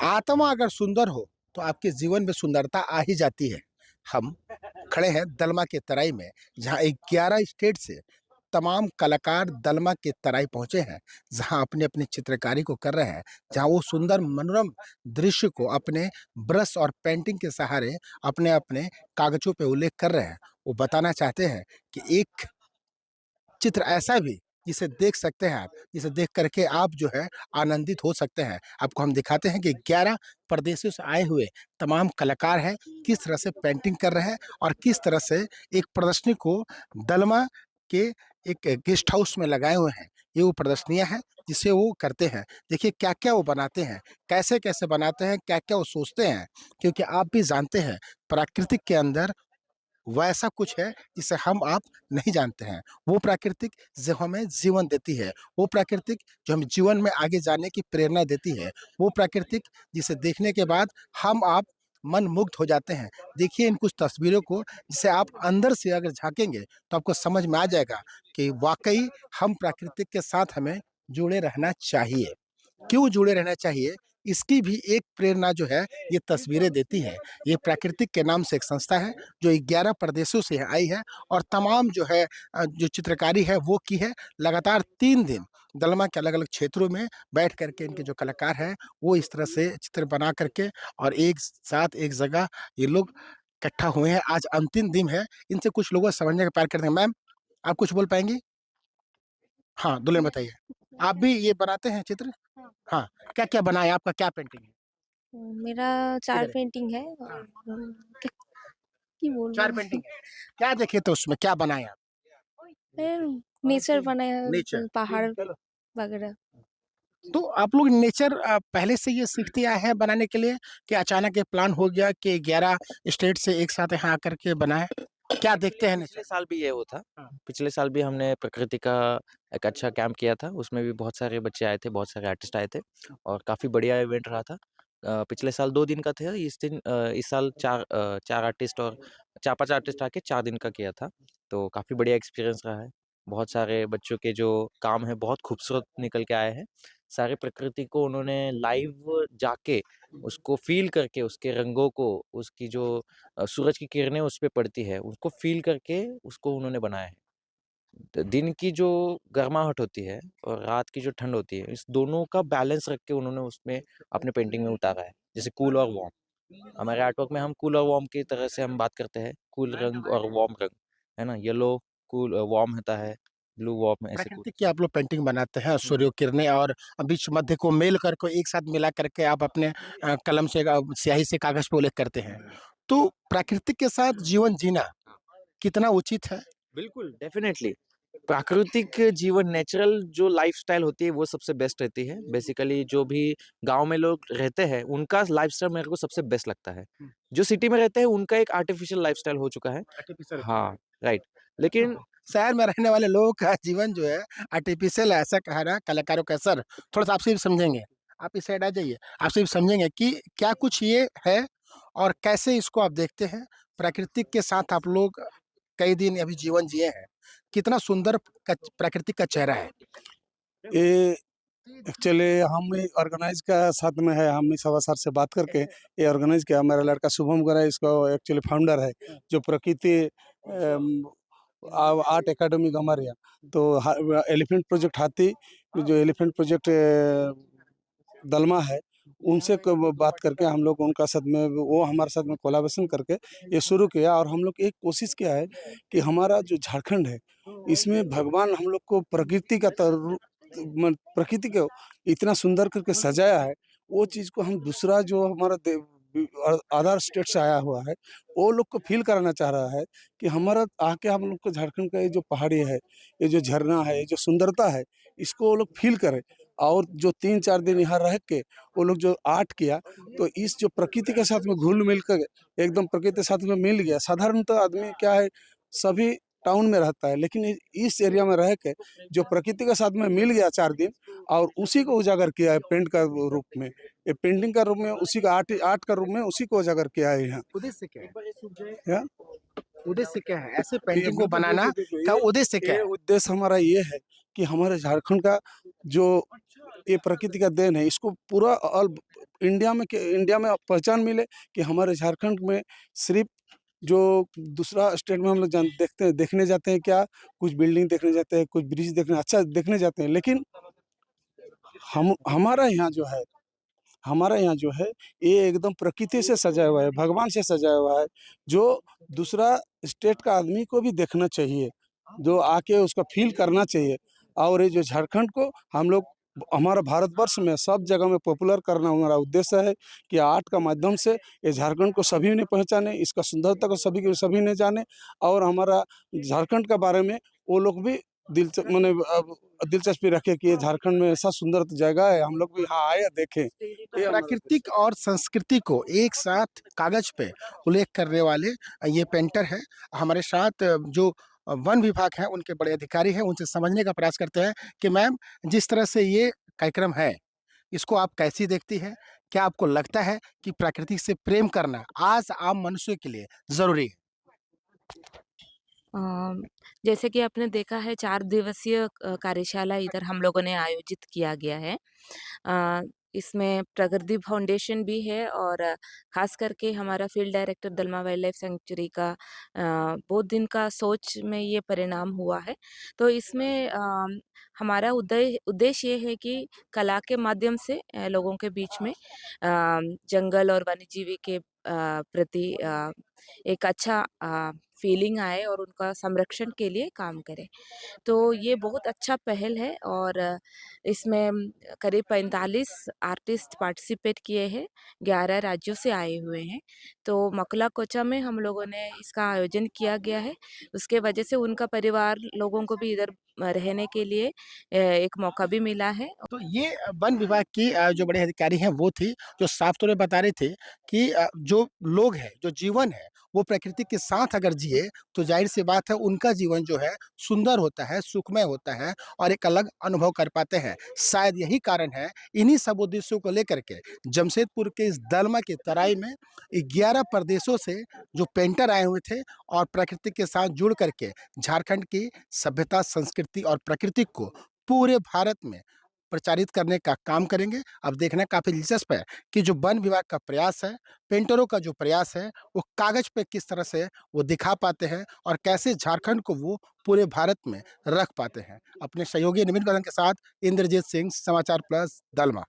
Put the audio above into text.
आत्मा अगर सुंदर हो तो आपके जीवन में सुंदरता आ ही जाती है। हम खड़े हैं दलमा के तराई में, जहाँ 11 स्टेट से तमाम कलाकार दलमा के तराई पहुंचे हैं, जहां अपनी अपनी चित्रकारी को कर रहे हैं, जहां वो सुंदर मनोरम दृश्य को अपने ब्रश और पेंटिंग के सहारे अपने अपने कागजों पे उल्लेख कर रहे हैं। वो बताना चाहते हैं कि एक चित्र ऐसा भी जिसे देख सकते हैं आप, जिसे देख करके आप जो है आनंदित हो सकते हैं। आपको हम दिखाते हैं कि 11 प्रदेशों से आए हुए तमाम कलाकार हैं, किस तरह से पेंटिंग कर रहे हैं और किस तरह से एक प्रदर्शनी को दलमा के एक गेस्ट हाउस में लगाए हुए हैं। ये वो प्रदर्शनियाँ हैं जिसे वो करते हैं। देखिए क्या-क्या वो बनाते हैं, कैसे-कैसे बनाते हैं, क्या-क्या वो सोचते हैं, क्योंकि आप भी जानते हैं प्राकृतिक के अंदर वैसा कुछ है जिसे हम आप नहीं जानते हैं। वो प्राकृतिक जो हमें जीवन देती है, वो प्राकृतिक जो हमें जीवन में आगे जाने की प्रेरणा देती है, वो प्राकृतिक जिसे देखने के बाद हम आप मंत्रमुग्ध हो जाते हैं। देखिए इन कुछ तस्वीरों को, जिसे आप अंदर से अगर झाँकेंगे तो आपको समझ में आ जाएगा कि वाक़ई हम प्राकृतिक के साथ हमें जुड़े रहना चाहिए। क्यों जुड़े रहना चाहिए? इसकी भी एक प्रेरणा जो है ये तस्वीरें देती है। ये प्राकृतिक के नाम से एक संस्था है जो 11 प्रदेशों से आई है और तमाम जो है जो चित्रकारी है वो की है। लगातार 3 दिन दलमा के अलग-अलग क्षेत्रों में बैठ कर के इनके जो कलाकार हैं वो इस तरह से चित्र बना कर के और एक साथ एक जगह ये लोग इकट्ठा हुए हैं। आज अंतिम दिन है। इनसे कुछ लोगों को समझने का प्रयास करते हैं। मैम, आप कुछ बोल पाएँगी? हाँ, दुल्हन बताइए। आप भी ये बनाते हैं चित्र? हाँ, क्या-क्या बनाए? आपका क्या पेंटिंग है? मेरा 4 इधर है। पेंटिंग है हाँ, और क्या কি 4 বলবো? पेंटिंग है। क्या देखे थे उसमें? क्या बनाए आप? नेचर बनाया नेचर। पहाड़ वगैरह। तो आप लोग नेचर पहले से ये सीखते आए हैं बनाने के लिए कि अचानक ये प्लान हो गया कि 11 स्टेट से एक साथ यहाँ आकर के बनाएँ? क्या देखते हैं नेचर? पिछले साल भी ये हुआ था। हाँ, पिछले साल भी हमने प्रकृति का एक अच्छा कैंप किया था, उसमें भी बहुत सारे बच्चे आए थे, बहुत सारे आर्टिस्ट आए थे और काफ़ी बढ़िया इवेंट रहा था। पिछले साल 2 दिन का था, इस साल 4 आर्टिस्ट और 4-5 आर्टिस्ट आके 4 दिन का किया था, तो काफ़ी बढ़िया एक्सपीरियंस रहा है। बहुत सारे बच्चों के जो काम है बहुत खूबसूरत निकल के आए हैं। सारे प्रकृति को उन्होंने लाइव जाके उसको फ़ील करके उसके रंगों को, उसकी जो सूरज की किरणें उस पे पड़ती है, उसको फ़ील करके उसको उन्होंने बनाया है। दिन की जो गर्माहट होती है और रात की जो ठंड होती है, इस दोनों का बैलेंस रख के उन्होंने उसमें अपने पेंटिंग में उतारा है। जैसे कूल और वार्म, हमारे आर्टवर्क में हम कूल और वार्म की तरह से हम बात करते हैं, कूल रंग और वार्म रंग, है ना? येलो कूल वार्म होता है, ब्लू वार्म ऐसे कूल। प्राकृतिक की आप लोग पेंटिंग बनाते हैं, सूर्य किरणें और बीच मध्य को मेल कर को एक साथ मिला करके आप अपने कलम से स्याही से कागज़ पे उल्लेख करते हैं। तो प्राकृतिक के साथ जीवन जीना कितना उचित है? बिल्कुल, डेफ़िनेटली। प्राकृतिक जीवन नेचुरल जो लाइफ़स्टाइल होती है वो सबसे बेस्ट रहती है। बेसिकली जो भी गाँव में लोग रहते हैं, उनका लाइफ़स्टाइल मेरे को सबसे बेस्ट लगता है। हुँ। जो सिटी में रहते हैं उनका एक आर्टिफ़िशियल लाइफ़स्टाइल हो चुका है। आर्टिफिशियल हो चुका हाँ, है। राइट। लेकिन शहर में रहने वाले लोगों का जीवन जो है आर्टिफिशियल है, ऐसा कह रहा है कलाकारों का सर। थोड़ा-सा आपसे भी समझेंगे। आप इस साइड आ जाइए। आपसे भी समझेंगे कि क्या कुछ ये है और कैसे इसको आप देखते हैं? प्राकृतिक के साथ आप लोग कई दिन अभी जीवन जिए हैं। कितना सुंदर प्राकृतिक का चेहरा है। ये एक्चुअली हम ऑर्गेनाइज का साथ में है, हम सवा सर से बात करके ये ऑर्गेनाइज किया। मेरा लड़का शुभम गरा इसका एक्चुअली फाउंडर है, जो प्रकृति आर्ट एकेडमी गमारिया। तो एलिफेंट प्रोजेक्ट हाथी, जो एलिफेंट प्रोजेक्ट दलमा है, उनसे बात करके हम लोग उनका साथ में, वो हमारे साथ में कोलैबोरेशन करके ये शुरू किया। और हम लोग एक कोशिश किया है कि हमारा जो झारखंड है, इसमें भगवान हम लोग को प्रकृति का प्रकृति को इतना सुंदर करके सजाया है। वो चीज़ को हम दूसरा जो हमारा अदर स्टेट से आया हुआ है, वो लोग को फील कराना चाह रहा है कि हमारा आके हम लोग को झारखंड का ये जो पहाड़ी है, ये जो झरना है, ये जो सुंदरता है, इसको वो लोग फील करें। और जो 3-4 दिन यहाँ रह के वो लोग जो आर्ट किया, तो इस जो प्रकृति के साथ में घुल-मिल कर एकदम प्रकृति के साथ में मिल गया। साधारणतः आदमी क्या है, सभी टाउन में रहता है, लेकिन इस एरिया में रह के जो प्रकृति के साथ में मिल गया 4 दिन, और उसी को उजागर किया है पेंट का रूप में। ये पेंटिंग का रूप में, उसी का आर्ट आर्ट का रूप में उसी को उजागर किया है यहाँ। उद्देश्य क्या है? या उद्देश्य क्या है? ऐसे ये पेंटिंग को बनाना का उद्देश्य क्या ये है? उद्देश्य हमारा ये है कि हमारे झारखंड का जो ये प्रकृति का देन है। इसको पूरा ऑल इंडिया में पहचान मिले कि हमारे झारखंड में सिर्फ़ जो दूसरा स्टेट में हम लोग देखने जाते हैं क्या, कुछ बिल्डिंग देखने जाते हैं, कुछ ब्रिज अच्छा देखने जाते हैं, लेकिन हम हमारा यहाँ जो है, ये एकदम प्रकृति से सजा हुआ है, भगवान से सजाया हुआ है, जो दूसरा स्टेट का आदमी को भी देखना चाहिए, जो आके उसका फ़ील करना चाहिए। और ये जो झारखंड को हम लोग हमारा भारतवर्ष में सब जगह में पॉपुलर करना हमारा उद्देश्य है कि आर्ट का माध्यम से ये झारखंड को सभी ने पहचाने, इसका सुंदरता को सभी ने जाने और हमारा झारखंड के बारे में वो लोग भी दिलचस्पी रखे कि ये झारखंड में ऐसा सुंदर जगह है, हम लोग भी यहाँ आए देखें। ये हमारा प्राकृतिक और संस्कृति को एक साथ कागज पे उल्लेख करने वाले ये पेंटर हैं हमारे साथ। जो वन विभाग है उनके बड़े अधिकारी हैं, उनसे समझने का प्रयास करते हैं कि मैम, जिस तरह से ये कार्यक्रम है, इसको आप कैसी देखती हैं? क्या आपको लगता है कि प्रकृति से प्रेम करना आज आम मनुष्य के लिए ज़रूरी है? अ, जैसे कि आपने देखा है 4 दिवसीय कार्यशाला इधर हम लोगों ने आयोजित किया गया है। अ, इसमें प्रगति फाउंडेशन भी है और ख़ास करके हमारा फील्ड डायरेक्टर दलमा वाइल्ड लाइफ सैंक्चुरी का बहुत दिन का सोच में ये परिणाम हुआ है। तो इसमें हमारा उद्देश्य ये है कि कला के माध्यम से लोगों के बीच में जंगल और वन्यजीवी के प्रति एक अच्छा फीलिंग आए और उनका संरक्षण के लिए काम करें। तो ये बहुत अच्छा पहल है और इसमें करीब 45 आर्टिस्ट पार्टिसिपेट किए हैं, 11 राज्यों से आए हुए हैं। तो मकलाकोचा में हम लोगों ने इसका आयोजन किया गया है। उसके वजह से उनका परिवार लोगों को भी इधर रहने के लिए एक मौका भी मिला है। तो ये वन विभाग की जो बड़े अधिकारी हैं वो थी, जो साफ तौर पे बता रहे थे कि जो लोग हैं, जो जीवन है, वो प्रकृति के साथ अगर जिए तो ज़ाहिर-सी बात है उनका जीवन जो है सुंदर होता है, सुखमय होता है और एक अलग अनुभव कर पाते हैं। शायद यही कारण है, इन्हीं सब उद्देश्यों को लेकर के जमशेदपुर के इस दलमा की तराई में 11 प्रदेशों से जो पेंटर आए हुए थे और प्रकृति के साथ जुड़ करके झारखंड की सभ्यता, संस्कृति और प्रकृति को पूरे भारत में प्रचारित करने का काम करेंगे। अब देखना काफ़ी दिलचस्प है कि जो वन विभाग का प्रयास है, पेंटरों का जो प्रयास है, वो कागज़ पे किस तरह से वो दिखा पाते हैं और कैसे झारखंड को वो पूरे भारत में रख पाते हैं। अपने सहयोगी निमित करण के साथ इंद्रजीत सिंह, समाचार प्लस, दलमा।